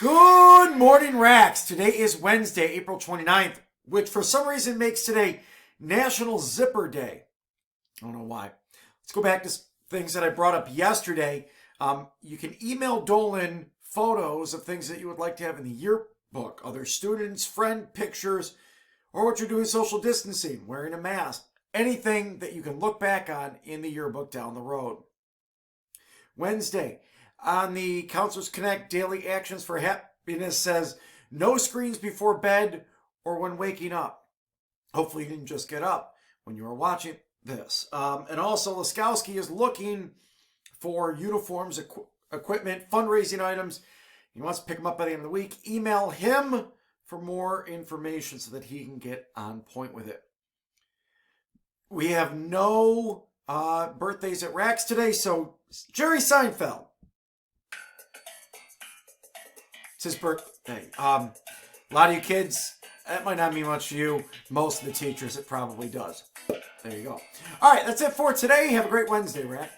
Good morning, Racks. Today is Wednesday, April 29th, which for some reason makes today National Zipper Day. I don't know why. Let's go back to things that I brought up yesterday. You can email Dolan photos of things that you would like to have in the yearbook, other students, friend pictures, or what you're doing social distancing, wearing a mask, anything that you can look back on in the yearbook down the road. Wednesday, on the Counselors Connect Daily Actions for Happiness says, no screens before bed or when waking up. Hopefully you didn't just get up when you were watching this. And also, Laskowski is looking for uniforms, equipment, fundraising items. He wants to pick them up by the end of the week. Email him for more information so that he can get on point with it. We have no birthdays at Racks today, so Jerry Seinfeld. It's his birthday. A lot of you kids, that might not mean much to you. Most of the teachers, it probably does. There you go. All right, that's it for today. Have a great Wednesday, Rack.